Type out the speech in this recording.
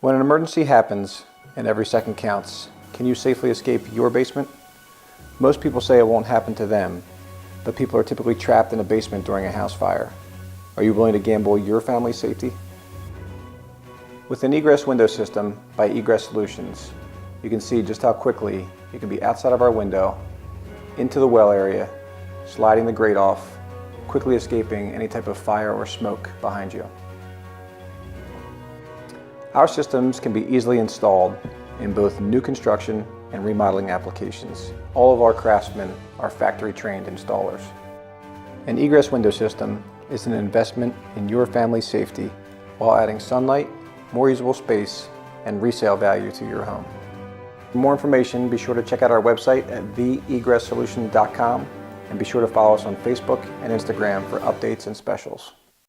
When an emergency happens and every second counts, can you safely escape your basement? Most people say it won't happen to them, but people are typically trapped in a basement during a house fire. Are you willing to gamble your family's safety? With an Egress window system by Egress Solutions, you can see just how quickly you can be outside of our window, into the well area, sliding the grate off, quickly escaping any type of fire or smoke behind you. Our systems can be easily installed in both new construction and remodeling applications. All of our craftsmen are factory-trained installers. An Egress window system is an investment in your family's safety while adding sunlight, more usable space, and resale value to your home. For more information, be sure to check out our website at theegresssolution.com and be sure to follow us on Facebook and Instagram for updates and specials.